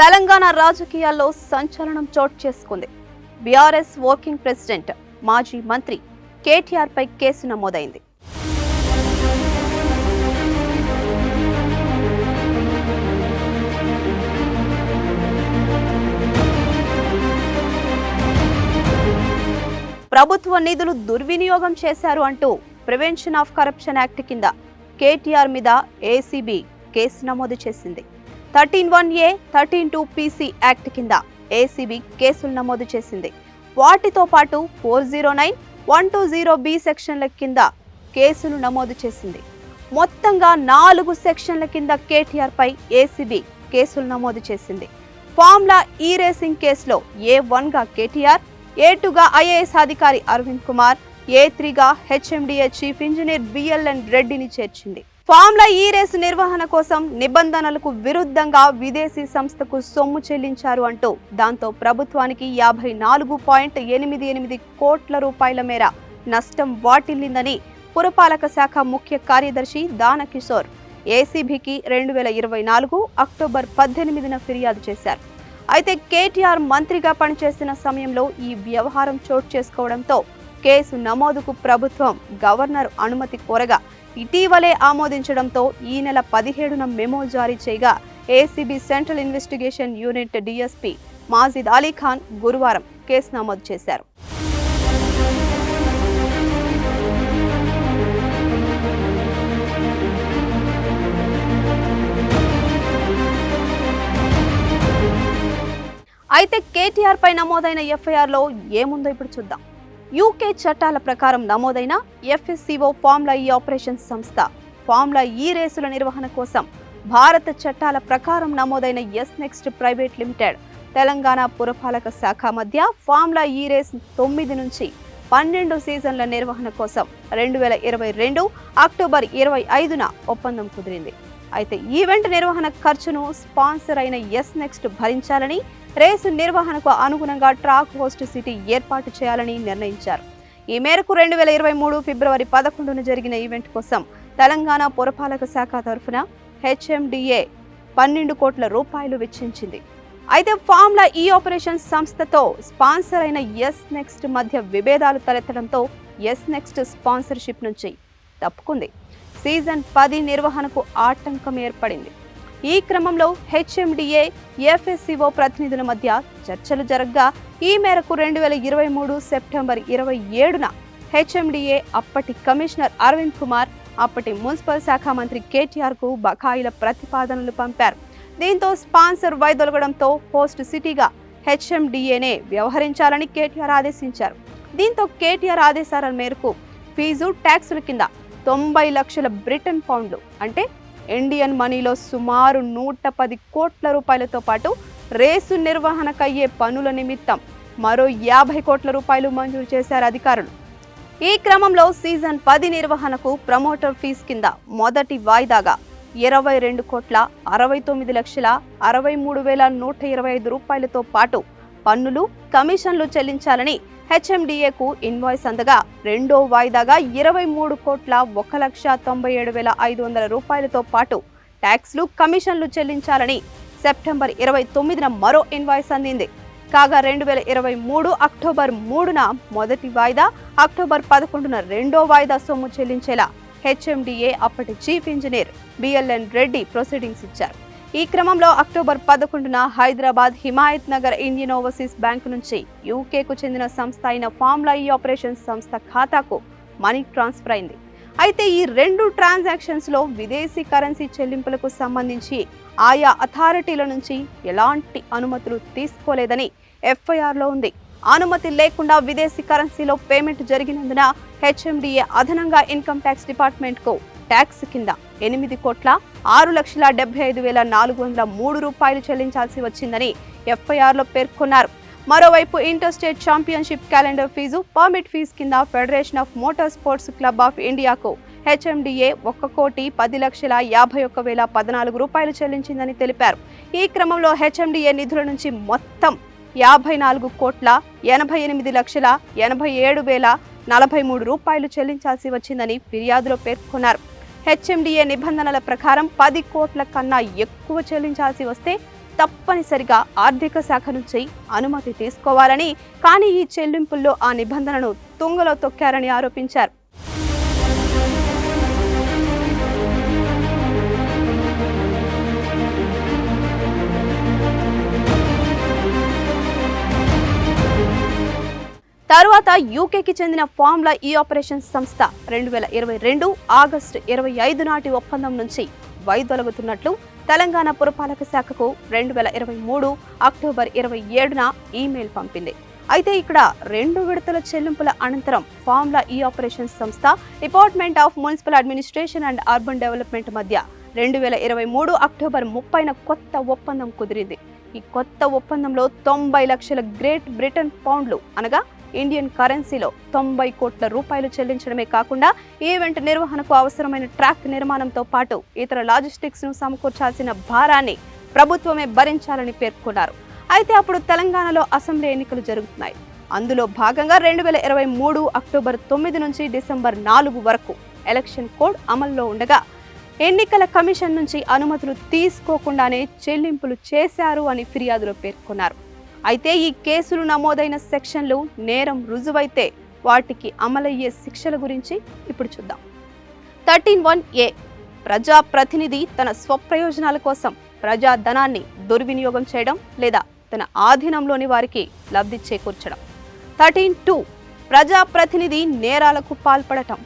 తెలంగాణ రాజకీయాల్లో సంచలనం చోటు చేసుకుంది. బీఆర్ఎస్ వర్కింగ్ ప్రెసిడెంట్ మాజీ మంత్రి కేటీఆర్ పై కేసు నమోదైంది. ప్రభుత్వ నిధులు దుర్వినియోగం చేశారు అంటూ ప్రివెన్షన్ ఆఫ్ కరప్షన్ యాక్ట్ కింద కేటీఆర్ మీద ఏసీబీ కేసు నమోదు చేసింది. 13(1)A, 13(2)PC యాక్ట్ కింద ఏసీబీ కేసులు నమోదు చేసింది. వాటితో పాటు 409, 120B సెక్షన్ల కింద కేసులు నమోదు చేసింది. మొత్తంగా 4 సెక్షన్ల కింద కేటీఆర్ పై ఏసీబీ కేసులు నమోదు చేసింది. ఫార్ములా ఈ రేసింగ్ కేసులో A1గా కేటీఆర్, A2గా ఐఏఎస్ అధికారి అరవింద్ కుమార్, A3గా హెచ్ఎండిఏ చీఫ్ ఇంజనీర్ బిఎల్ఎన్ రెడ్డిని చేర్చింది. ఫార్ములా ఈ రేసు నిర్వహణ కోసం నిబంధనలకు విరుద్ధంగా విదేశీ సంస్థకు సొమ్ము చెల్లించారు అంటూ దాంతో ప్రభుత్వానికి 54.88 కోట్ల రూపాయల మేర నష్టం వాటిల్లిందని పురపాలక శాఖ ముఖ్య కార్యదర్శి దానకిషోర్ ఏసీబీకి 2024 అక్టోబర్ 18న ఫిర్యాదు చేశారు. అయితే కేటీఆర్ మంత్రిగా పనిచేసిన సమయంలో ఈ వ్యవహారం చోటు చేసుకోవడంతో కేసు నమోదుకు ప్రభుత్వం గవర్నర్ అనుమతి కోరగా ఇటీవలే ఆమోదించడంతో ఈ నెల 17న మెమో జారీ చేయగా ACB central investigation unit DSP Majid Ali Khan గురువారం కేసు నమోదు చేశారు. అయితే కేటీఆర్ పై నమోదైన ఎఫ్ఐఆర్లో ఏముందో ఇప్పుడు చూద్దాం. యూకే చట్టాల ప్రకారం నమోదైన ఎఫ్ఎస్సీఓ ఫార్ములా ఈ ఆపరేషన్స్ సంస్థ ఫార్ములా ఈ రేసుల నిర్వహణ కోసం భారత చట్టాల ప్రకారం నమోదైన ఎస్నెక్స్ట్ ప్రైవేట్ లిమిటెడ్, తెలంగాణ పురపాలక శాఖ మధ్య ఫార్ములా ఈ రేస్ 9 నుంచి 12 సీజన్ల నిర్వహణ కోసం 2022 అక్టోబర్ 25న ఒప్పందం కుదిరింది. అయితే ఈవెంట్ నిర్వహణ ఖర్చును స్పాన్సర్ అయిన ఎస్నెక్స్ట్ భరించాలని, రేసు నిర్వహణకు అనుగుణంగా ట్రాక్ హోస్ట్ సిటీ ఏర్పాటు చేయాలని నిర్ణయించారు. ఈ మేరకు 2023 ఫిబ్రవరి 11న జరిగిన ఈవెంట్ కోసం తెలంగాణ పురపాలక శాఖ తరఫున హెచ్ఎండిఏ 12 కోట్ల రూపాయలు వెచ్చించింది. అయితే ఫార్ములా ఈ ఆపరేషన్ సంస్థతో స్పాన్సర్ అయిన ఎస్నెక్స్ట్ మధ్య విభేదాలు తలెత్తడంతో ఎస్నెక్స్ట్ స్పాన్సర్షిప్ నుంచి తప్పుకుంది. సీజన్ 10 నిర్వహణకు ఆటంకం ఏర్పడింది. ఈ క్రమంలో హెచ్ఎండిఏ, ఎఫ్ఎస్సీఓ ప్రతినిధుల మధ్య చర్చలు జరగ్గా ఈ మేరకు 2023 సెప్టెంబర్ 27న హెచ్ఎండిఏ అప్పటి కమిషనర్ అరవింద్ కుమార్, అప్పటి మున్సిపల్ శాఖ మంత్రి కేటీఆర్కు బకాయిల ప్రతిపాదనలు పంపారు. దీంతో స్పాన్సర్ వైదొలగడంతో హోస్ట్ సిటీగా హెచ్ఎండిఏనే వ్యవహరించాలని కేటీఆర్ ఆదేశించారు. దీంతో కేటీఆర్ ఆదేశాల మేరకు ఫీజు, ట్యాక్సుల కింద 90 లక్షల బ్రిటన్ పౌండ్లు అంటే ఇండియన్ మనీలో సుమారు 110 కోట్ల రూపాయలతో పాటు రేసు నిర్వహణకయ్యే పనుల నిమిత్తం మరో 50 కోట్ల రూపాయలు మంజూరు చేశారు అధికారులు. ఈ క్రమంలో సీజన్ 10 నిర్వహణకు ప్రమోటర్ ఫీజు కింద మొదటి వాయిదాగా 22,69,63,125 రూపాయలతో పాటు పన్నులు, కమిషన్లు చెల్లించాలని హెచ్ఎండిఏకు ఇన్వాయిస్ అందగా రెండో వాయిదాగా 23,01,97,500 రూపాయలతో పాటు ట్యాక్స్లు, కమిషన్లు చెల్లించాలని సెప్టెంబర్ 29న మరో ఇన్వాయిస్ అందింది. కాగా 2023 అక్టోబర్ 3న మొదటి వాయిదా, అక్టోబర్ 11న రెండో వాయిదా సొమ్ము చెల్లించేలా హెచ్ఎండిఏ అప్పటి chief engineer BLN Reddy proceedings ఇచ్చారు. ఈ క్రమంలో అక్టోబర్ 11న Hyderabad Himayat Nagar Indian overseas bank నుంచి యూకేకు చెందిన సంస్థ అయిన ఫార్ములా ఈ ఆపరేషన్స్ సంస్థ ఖాతాకు మనీ ట్రాన్స్ఫర్ అయింది. అయితే ఈ 2 ట్రాన్సాక్షన్స్లో విదేశీ కరెన్సీ చెల్లింపులకు సంబంధించి ఆయా అథారిటీల నుంచి ఎలాంటి అనుమతులు తీసుకోలేదని ఎఫ్ఐఆర్లో ఉంది. అనుమతి లేకుండా విదేశీ కరెన్సీలో పేమెంట్ జరిగినందున హెచ్ఎండిఏ అదనంగా ఇన్కమ్ ట్యాక్స్ డిపార్ట్మెంట్కు ట్యాక్స్ కింద 8,6,75,403 రూపాయలు చెల్లించాల్సి వచ్చిందని ఎఫ్ఐఆర్లో పేర్కొన్నారు. మరోవైపు inter state championship calendar fee, permit fee కింద federation of motor sports club of ఇండియాకు హెచ్ఎండిఏ 1,10,51,014 రూపాయలు చెల్లించిందని తెలిపారు. ఈ క్రమంలో హెచ్ఎండిఏ నిధుల నుంచి మొత్తం 54,88,87,043 రూపాయలు చెల్లించాల్సి వచ్చిందని ఫిర్యాదులో పేర్కొన్నారు. హెచ్ఎండిఏ నిబంధనల ప్రకారం 10 కోట్ల కన్నా ఎక్కువ చెల్లించాల్సి వస్తే తప్పనిసరిగా ఆర్థిక శాఖ నుంచి అనుమతి తీసుకోవాలని, కానీ ఈ చెల్లింపుల్లో ఆ నిబంధనను తుంగలో తొక్కారని ఆరోపించారు. తరువాత యూకేకి చెందిన ఫార్ములా ఈ ఆపరేషన్స్ సంస్థ 2022 ఆగస్టు 25 నాటి ఒప్పందం నుంచి వైదొలగుతున్నట్లు తెలంగాణ పురపాలక శాఖకు 2023 అక్టోబర్ 27న ఈమెయిల్ పంపింది. అయితే ఇక్కడ 2 విడతల చెల్లింపుల అనంతరం ఫార్ములా ఈ ఆపరేషన్స్ సంస్థ department of municipal administration and urban development మధ్య 2023 అక్టోబర్ 30న కొత్త ఒప్పందం కుదిరింది. ఈ కొత్త ఒప్పందంలో 90 లక్షల గ్రేట్ బ్రిటన్ పౌండ్లు అనగా ఇండియన్ కరెన్సీలో 90 కోట్ల రూపాయలు చెల్లించడమే కాకుండా ఈవెంట్ నిర్వహణకు అవసరమైన ట్రాక్ నిర్మాణంతో పాటు ఇతర లాజిస్టిక్స్ ను సమకూర్చాల్సిన భారాన్ని ప్రభుత్వమే భరించాలని పేర్కొన్నారు. అయితే అప్పుడు తెలంగాణలో అసెంబ్లీ ఎన్నికలు జరుగుతున్నాయి. అందులో భాగంగా 2023 అక్టోబర్ 9 నుంచి డిసెంబర్ 4 వరకు ఎలక్షన్ కోడ్ అమల్లో ఉండగా ఎన్నికల కమిషన్ నుంచి అనుమతులు తీసుకోకుండానే చెల్లింపులు చేశారు అని ఫిర్యాదులో పేర్కొన్నారు. అయితే ఈ కేసులు నమోదైన సెక్షన్లు నేరం రుజువైతే వాటికి అమలయ్యే శిక్షల గురించి ఇప్పుడు చూద్దాం. 13(1)(a) ప్రజాప్రతినిధి తన స్వప్రయోజనాల కోసం ప్రజా ధనాన్ని దుర్వినియోగం చేయడం లేదా తన ఆధీనంలోని వారికి లబ్ధి చేకూర్చడం. 13(2) ప్రజాప్రతినిధి నేరాలకు పాల్పడటం.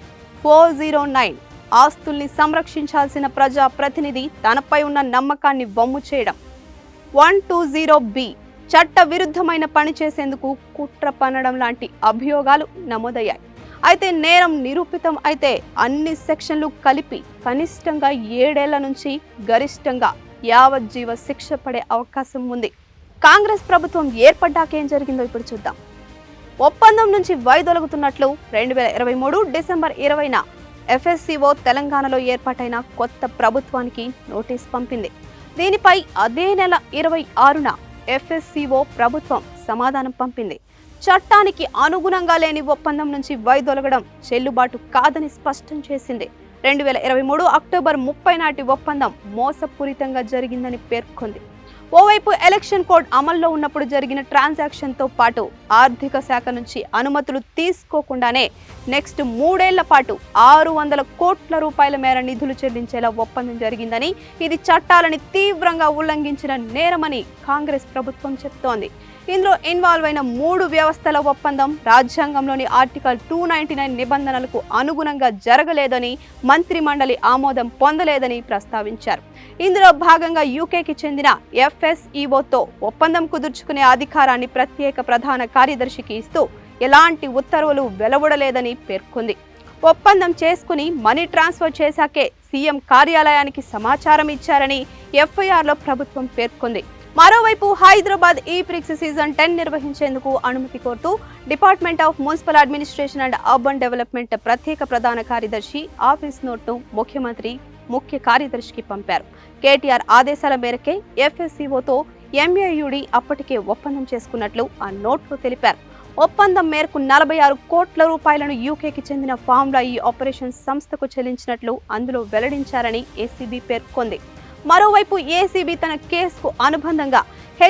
409 ఆస్తుల్ని సంరక్షించాల్సిన ప్రజాప్రతినిధి తనపై ఉన్న నమ్మకాన్ని వమ్ము చేయడం. 120(b) చట్ట విరుద్ధమైన పని చేసేందుకు కుట్ర పన్నడం లాంటి అభియోగాలు నమోదయ్యాయి. అయితే నేరం నిరూపితం అయితే అన్ని సెక్షన్లు కలిపి కనిష్టంగా 7 ఏళ్ల నుంచి గరిష్టంగా యావజ్జీవ శిక్ష పడే అవకాశం ఉంది. కాంగ్రెస్ ప్రభుత్వం ఏర్పడ్డాక ఏం జరిగిందో ఇప్పుడు చూద్దాం. ఒప్పందం నుంచి వైదొలగుతున్నట్లు 2023 డిసెంబర్ 20న FSCO తెలంగాణలో ఏర్పాటైన కొత్త ప్రభుత్వానికి నోటీస్ పంపింది. దీనిపై అదే నెల 26న FSCO ప్రభుత్వం సమాధానం పంపింది. చట్టానికి అనుగుణంగా లేని ఒప్పందం నుంచి వైదొలగడం చెల్లుబాటు కాదని స్పష్టం చేసింది. 2023 అక్టోబర్ 30 నాటి ఒప్పందం మోసపూరితంగా జరిగిందని పేర్కొంది. ఓవైపు ఎలక్షన్ కోడ్ అమల్లో ఉన్నప్పుడు జరిగిన ట్రాన్సాక్షన్తో పాటు ఆర్థిక శాఖ నుంచి అనుమతులు తీసుకోకుండానే నెక్స్ట్ 3 ఏళ్ల పాటు 600 కోట్ల రూపాయల మేర నిధులు చెల్లించేలా ఒప్పందం జరిగిందని, ఇది చట్టాలని తీవ్రంగా ఉల్లంఘించిన నేరమని కాంగ్రెస్ ప్రభుత్వం చెప్తోంది. ఇందులో ఇన్వాల్వ్ అయిన 3 వ్యవస్థల ఒప్పందం రాజ్యాంగంలోని ఆర్టికల్ 299 నిబంధనలకు అనుగుణంగా జరగలేదని, మంత్రి మండలి ఆమోదం పొందలేదని ప్రస్తావించారు. ఇందులో భాగంగా యూకేకి చెందిన FSEOతో ఒప్పందం కుదుర్చుకునే అధికారాన్ని ప్రత్యేక ప్రధాన కార్యదర్శికి ఇస్తూ ఎలాంటి ఉత్తర్వులు వెలువడలేదని పేర్కొంది. ఒప్పందం చేసుకుని మనీ ట్రాన్స్ఫర్ చేశాకే సీఎం కార్యాలయానికి సమాచారం ఇచ్చారని FIRలో ప్రభుత్వం పేర్కొంది. మరోవైపు హైదరాబాద్ ఈ-ప్రిక్స్ సీజన్ 10 నిర్వహించేందుకు అనుమతి కోరుతూ department of municipal administration and urban development ప్రత్యేక ప్రధాన కార్యదర్శి ఆఫీస్ నోట్ను ముఖ్యమంత్రి ముఖ్య కార్యదర్శికి పంపారు. కేటీఆర్ ఆదేశాల మేరకే FSCOతో MAUD అప్పటికే ఒప్పందం చేసుకున్నట్లు ఆ నోట్లో తెలిపారు. ఒప్పందం మేరకు 46 కోట్ల రూపాయలను యూకేకి చెందిన ఫార్ములా ఈ ఆపరేషన్స్ సంస్థకు చెల్లించినట్లు అందులో వెల్లడించారని ACB పేర్కొంది. మరోవైపు ACB తన కేసుకు అనుబంధంగా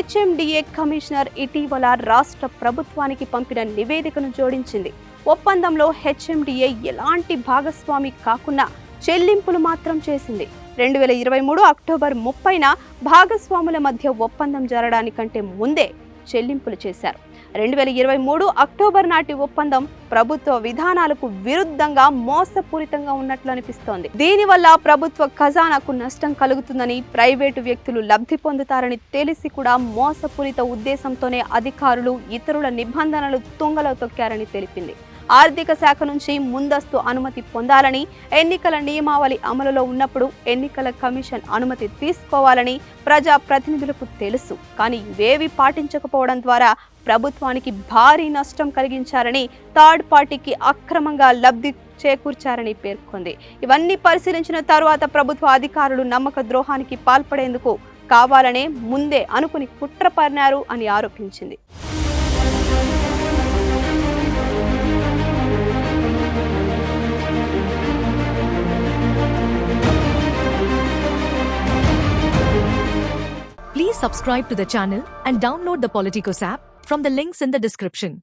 HMDA కమిషనర్ ఇటీవల రాష్ట్ర ప్రభుత్వానికి పంపిన నివేదికను జోడించింది. ఒప్పందంలో HMDA ఎలాంటి భాగస్వామి కాకుండా చెల్లింపులు మాత్రం చేసింది. 2023 అక్టోబర్ 30న భాగస్వాముల మధ్య ఒప్పందం జరగడానికంటే ముందే చెల్లింపులు చేశారు. 2023 అక్టోబర్ నాటి ఒప్పందం ప్రభుత్వ విధానాలకు విరుద్ధంగా మోసపూరితంగా ఉన్నట్లు అనిపిస్తోంది. దీనివల్ల ప్రభుత్వ ఖజానాకు నష్టం కలుగుతుందని, ప్రైవేటు వ్యక్తులు లబ్ధి పొందుతారని తెలిసి కూడా మోసపూరిత ఉద్దేశంతోనే అధికారులు ఇతరుల నిబంధనలు తుంగలో తొక్కారని తెలిపింది. ఆర్థిక శాఖ నుంచి ముందస్తు అనుమతి పొందాలని, ఎన్నికల నియమావళి అమలులో ఉన్నప్పుడు ఎన్నికల కమిషన్ అనుమతి తీసుకోవాలని ప్రజా ప్రతినిధులకు తెలుసు. కానీ ఇవేవి పాటించకపోవడం ద్వారా ప్రభుత్వానికి భారీ నష్టం కలిగించారని, థర్డ్ పార్టీకి అక్రమంగా లబ్ధి చేకూర్చారని పేర్కొంది. ఇవన్నీ పరిశీలించిన తరువాత ప్రభుత్వ అధికారులు నమ్మక ద్రోహానికి పాల్పడేందుకు కావాలనే ముందే అనుకుని కుట్ర పన్నారు అని ఆరోపించింది. Please subscribe to the channel and download the Politicos app from the links in the description.